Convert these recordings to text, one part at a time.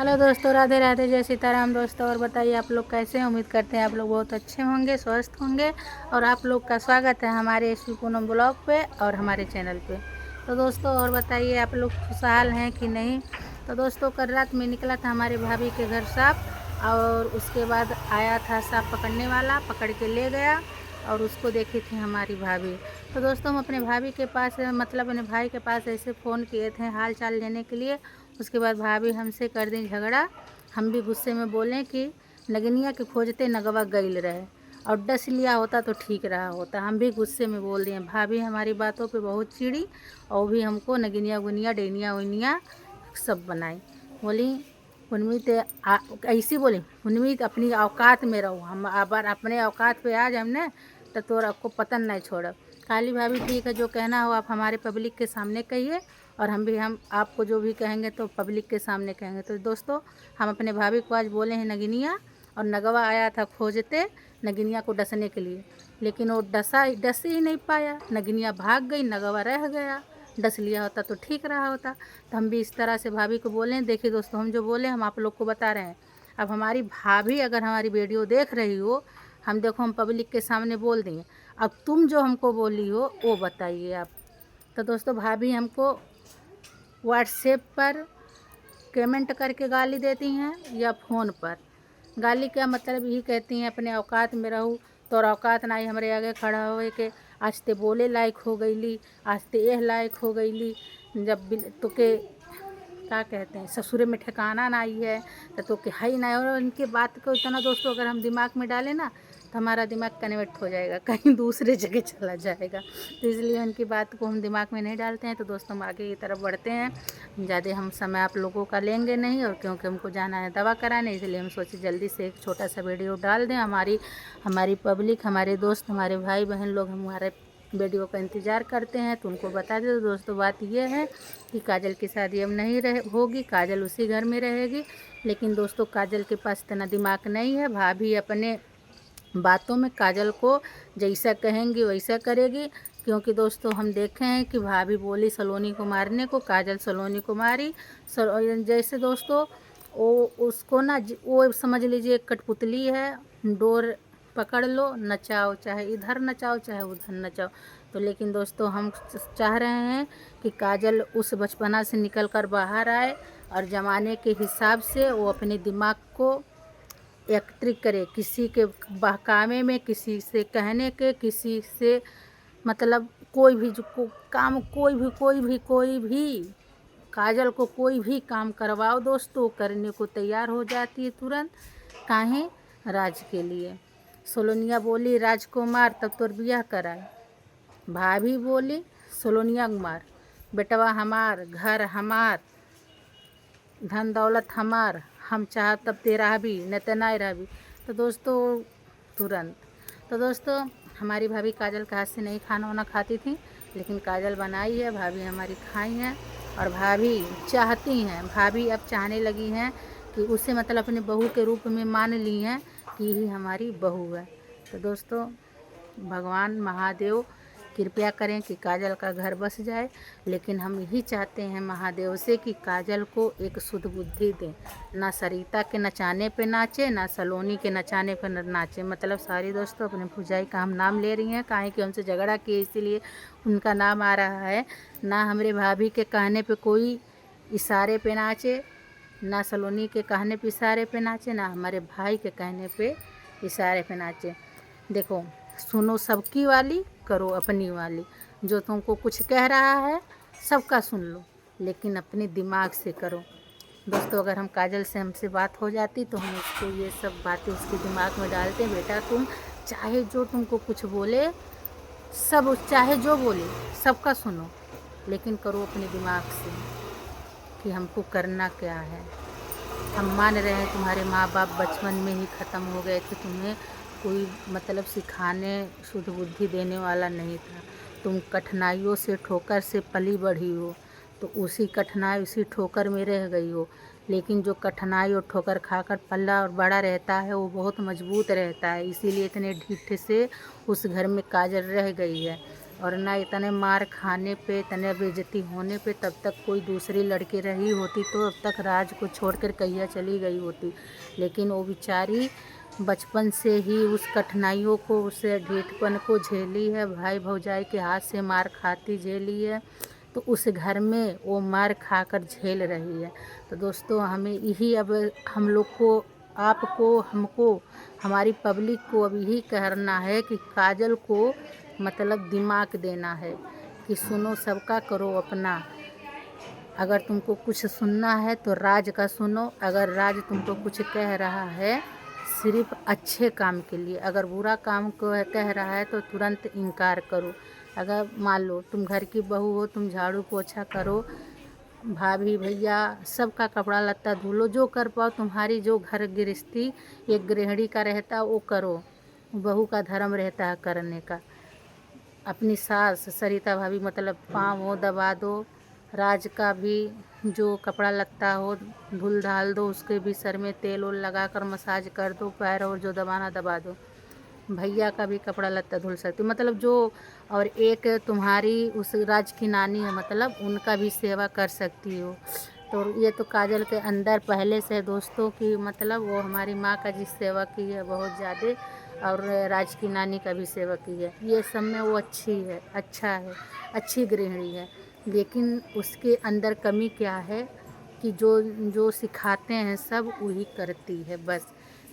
Hello दोस्तों, राधे राधे, जय सीताराम दोस्तों। और बताइए आप लोग कैसे हैं। उम्मीद करते हैं आप लोग बहुत अच्छे होंगे, स्वस्थ होंगे। और आप लोग का स्वागत है हमारे एसपी पूनम ब्लॉग पे और हमारे चैनल पे। तो दोस्तों और बताइए आप लोग खुशहाल हैं कि नहीं। तो दोस्तों कल रात में निकला था हमारे भाभी के घर सांप, और उसके बाद आया था सांप पकड़ने वाला, पकड़ के ले गया और उसको देखी थी हमारी भाभी। तो दोस्तों हम अपने भाभी के पास मतलब अपने भाई के पास ऐसे फ़ोन किए थे हाल चाल लेने के लिए। उसके बाद भाभी हमसे कर दी झगड़ा। हम भी गुस्से में बोलें कि नगनिया के खोजते नगवा गईल रहे और डस लिया होता तो ठीक रहा होता। हम भी गुस्से में बोल दिए। भाभी हमारी बातों पे बहुत चिड़ी और भी हमको नगनिया गुनिया डेनिया उनिया सब बनाई। बोली उन्मीद ऐसी बोली, उन्मीद अपनी औकात में रहो। हम अबर अपने औकात पे आ जाए ने तो तोर आपको पतन नहीं छोड़ब। काली भाभी ठीक है, जो कहना हो आप हमारे पब्लिक के सामने कहिए और हम आपको जो भी कहेंगे तो पब्लिक के सामने कहेंगे। तो दोस्तों हम अपने भाभी को आज बोले हैं नगिनिया, और नगवा आया था खोजते नगिनिया को डसने के लिए, लेकिन वो डस ही नहीं पाया। नगिनिया भाग गई, नगवा रह गया। डस लिया होता तो ठीक रहा होता। तो हम भी इस तरह से भाभी को बोले। देखिए दोस्तों, हम जो बोले हम आप लोग को बता रहे हैं। अब हमारी भाभी अगर हमारी वीडियो देख रही हो, हम देखो हम पब्लिक के सामने बोल देंगे। अब तुम जो हमको बोली हो वो बताइए आप। तो दोस्तों भाभी हमको व्हाट्सएप पर कमेंट करके गाली देती हैं या फ़ोन पर। गाली क्या मतलब यही कहती हैं अपने औकात में रहूँ। तो औकात ना ही हमारे आगे खड़ा होए के आज ते बोले लायक हो गईली, आज ते यह लायक हो गईली। जब तो के क्या कहते हैं ससुरे में ठिकाना ना आई है तो के है ही ना। और इनके बात को इतना दोस्तों अगर हम दिमाग में डालें ना तो हमारा दिमाग कन्वर्ट हो जाएगा, कहीं दूसरे जगह चला जाएगा। तो इसलिए उनकी बात को हम दिमाग में नहीं डालते हैं। तो दोस्तों हम आगे की तरफ बढ़ते हैं। ज़्यादा हम समय आप लोगों का लेंगे नहीं, और क्योंकि हमको जाना है दवा कराने, इसलिए हम सोचे जल्दी से एक छोटा सा वीडियो डाल दें। हमारी पब्लिक, हमारे दोस्त, हमारे भाई बहन लोग हमारे वीडियो का इंतज़ार करते हैं तो उनको बता दें। तो दोस्तों बात ये है कि काजल की शादी अब नहीं होगी, काजल उसी घर में रहेगी। लेकिन दोस्तों काजल के पास इतना दिमाग नहीं है। भाभी अपने बातों में काजल को जैसा कहेंगी वैसा करेगी। क्योंकि दोस्तों हम देखे हैं कि भाभी बोली सलोनी को मारने को, काजल सलोनी को मारी। जैसे दोस्तों वो उसको ना वो समझ लीजिए कठपुतली है, डोर पकड़ लो नचाओ, चाहे इधर नचाओ चाहे उधर नचाओ। तो लेकिन दोस्तों हम चाह रहे हैं कि काजल उस बचपना से निकल कर बाहर आए और ज़माने के हिसाब से वो अपने दिमाग को एकत्रित करे। किसी के बहकावे में, किसी से कहने के, किसी से मतलब कोई भी जो काम कोई भी काजल को कोई भी काम करवाओ दोस्तों करने को तैयार हो जाती है तुरंत। काहे राज के लिए। सोलोनिया बोली राजकुमार तब तो बियाह कराए। भाभी बोली सोलोनिया कुमार बेटवा हमार, घर हमार, धन दौलत हमार, हम चाह तब तेरा भी न तो नहीं रह भी। तो दोस्तों तुरंत। तो दोस्तों हमारी भाभी काजल के हाथ से नहीं खाना वाना खाती थी, लेकिन काजल बनाई है, भाभी हमारी खाई हैं। और भाभी चाहती हैं, भाभी अब चाहने लगी हैं कि उसे मतलब अपने बहू के रूप में मान ली हैं कि यही हमारी बहू है। तो दोस्तों भगवान महादेव कृपया करें कि काजल का घर बस जाए। लेकिन हम यही चाहते हैं महादेव से कि काजल को एक शुद्ध बुद्धि दें। ना सरिता के नचाने पे नाचे, ना सलोनी के नचाने पे नाचे। मतलब सारी दोस्तों अपने भुजाई का हम नाम ले रही हैं, काहे कि उनसे झगड़ा किए इसीलिए उनका नाम आ रहा है। ना हमारे भाभी के कहने पे कोई इशारे पे नाचे, ना सलोनी के कहने पे इशारे पे नाचे, ना हमारे भाई के कहने पे इशारे पे नाचे। देखो सुनो सबकी वाली, करो अपनी वाली। जो तुमको कुछ कह रहा है सबका सुन लो, लेकिन अपने दिमाग से करो। दोस्तों अगर हम काजल से हमसे बात हो जाती तो हम उसको ये सब बातें उसके दिमाग में डालते, बेटा तुम चाहे जो तुमको कुछ बोले, सब चाहे जो बोले सबका सुनो, लेकिन करो अपने दिमाग से कि हमको करना क्या है। हम मान रहे हैं तुम्हारे माँ बाप बचपन में ही ख़त्म हो गए थे, तुम्हें कोई मतलब सिखाने शुद्ध बुद्धि देने वाला नहीं था। तुम कठिनाइयों से ठोकर से पली बढ़ी हो, तो उसी कठिनाई उसी ठोकर में रह गई हो। लेकिन जो कठिनाई और ठोकर खाकर पल्ला और बड़ा रहता है वो बहुत मजबूत रहता है, इसीलिए इतने ढीठ से उस घर में काजल रह गई है। और ना इतने मार खाने पे, इतने बेइज्जती होने पे तब तक कोई दूसरी लड़की रही होती तो अब तक राज को छोड़कर कहिया चली गई होती। लेकिन वो बेचारी बचपन से ही उस कठिनाइयों को, उस ढीठपन को झेली है, भाई भौजाई के हाथ से मार खाती झेली है, तो उस घर में वो मार खाकर झेल रही है। तो दोस्तों हमें यही अब हम लोग को, आपको, हमको, हमारी पब्लिक को अब यही करना है कि काजल को मतलब दिमाग देना है कि सुनो सबका, करो अपना। अगर तुमको कुछ सुनना है तो राज का सुनो। अगर राज तुमको कुछ कह रहा है सिर्फ अच्छे काम के लिए, अगर बुरा काम को कह रहा है तो तुरंत इनकार करो। अगर मान लो तुम घर की बहू हो, तुम झाड़ू पोछा करो, भाभी भैया सबका कपड़ा लत्ता धो लो, जो कर पाओ, तुम्हारी जो घर गृहस्थी एक गृहिणी का रहता है वो करो, बहू का धर्म रहता है करने का। अपनी सास सरिता भाभी मतलब पाँव हो दबा दो, राज का भी जो कपड़ा लगता हो धुल धाल दो, उसके भी सर में तेल ओल लगा कर मसाज कर दो, पैर और जो दबाना दबा दो। भैया का भी कपड़ा लत्ता धुल सकती मतलब जो, और एक तुम्हारी उस राज की नानी है मतलब उनका भी सेवा कर सकती हो। तो ये तो काजल के अंदर पहले से दोस्तों की मतलब वो हमारी माँ का जिस सेवा की है बहुत ज़्यादा, और राज की नानी का भी सेवा की है, ये सब में वो अच्छी है, अच्छा है, अच्छी गृहिणी है। लेकिन उसके अंदर कमी क्या है कि जो जो सिखाते हैं सब वही करती है बस।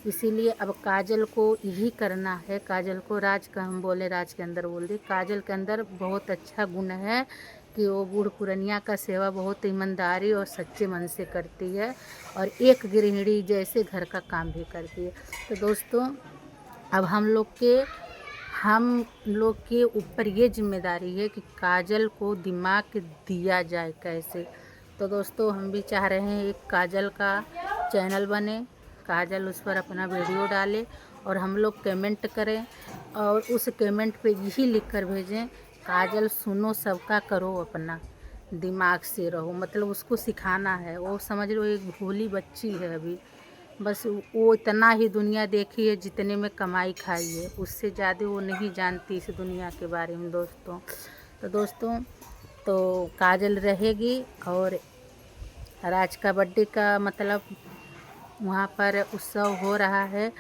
इसीलिए अब काजल को यही करना है, काजल को राज का हम बोले, राज के अंदर बोल दे, काजल के अंदर बहुत अच्छा गुण है कि वो बूढ़ पुरनिया का सेवा बहुत ईमानदारी और सच्चे मन से करती है और एक गृहिणी जैसे घर का काम भी करती है। तो दोस्तों अब हम लोग के ऊपर ये जिम्मेदारी है कि काजल को दिमाग दिया जाए कैसे। तो दोस्तों हम भी चाह रहे हैं एक काजल का चैनल बने, काजल उस पर अपना वीडियो डाले और हम लोग कमेंट करें और उस कमेंट पे यही लिख कर भेजें, काजल सुनो सबका, करो अपना, दिमाग से रहो। मतलब उसको सिखाना है, वो समझ लो एक भोली बच्ची है अभी, बस वो इतना ही दुनिया देखी है जितने में कमाई खाई है, उससे ज़्यादा वो नहीं जानती इस दुनिया के बारे में दोस्तों। तो दोस्तों तो काजल रहेगी और राज का बर्थडे का मतलब वहाँ पर उत्सव हो रहा है,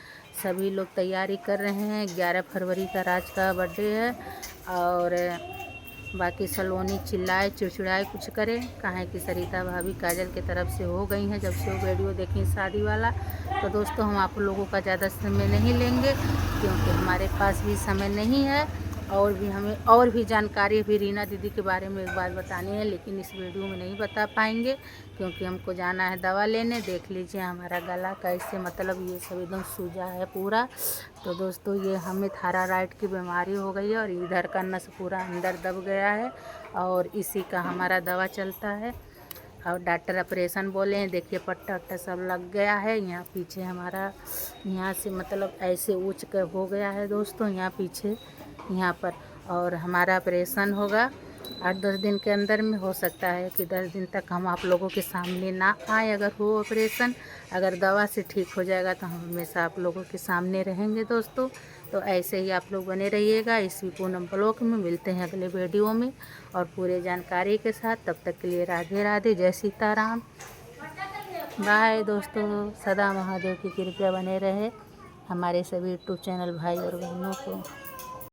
सभी लोग तैयारी कर रहे हैं। 11 फरवरी का राज का बर्थडे है और बाकी सलोनी चिल्लाए चिड़चिड़ाए कुछ करे, कहाँ कि सरिता भाभी काजल की तरफ से हो गई हैं जब से वो वीडियो देखी शादी वाला। तो दोस्तों हम आप लोगों का ज़्यादा समय नहीं लेंगे क्योंकि हमारे पास भी समय नहीं है और भी हमें और भी जानकारी भी रीना दीदी के बारे में एक बात बतानी है, लेकिन इस वीडियो में नहीं बता पाएंगे क्योंकि हमको जाना है दवा लेने। देख लीजिए हमारा गला कैसे मतलब ये सब एकदम सूजा है पूरा। तो दोस्तों ये हमें थायराइड की बीमारी हो गई है और इधर का नस पूरा अंदर दब गया है और इसी का हमारा दवा चलता है और डॉक्टर ऑपरेशन बोले हैं। देखिए पट्टा वट्टा सब लग गया है, यहाँ पीछे हमारा यहाँ से मतलब ऐसे ऊँच कर हो गया है दोस्तों, यहाँ पीछे यहाँ पर, और हमारा ऑपरेशन होगा 8-10 दिन के अंदर में। हो सकता है कि 10 दिन तक हम आप लोगों के सामने ना आए अगर हो ऑपरेशन, अगर दवा से ठीक हो जाएगा तो हम हमेशा आप लोगों के सामने रहेंगे दोस्तों। तो ऐसे ही आप लोग बने रहिएगा इस पूनम ब्लॉग में। मिलते हैं अगले वीडियो में और पूरे जानकारी के साथ, तब तक के लिए राधे राधे, जय सीताराम, बाय दोस्तों। सदा महादेव की कृपया बने रहे हमारे सभी यूट्यूब चैनल भाई और बहनों को।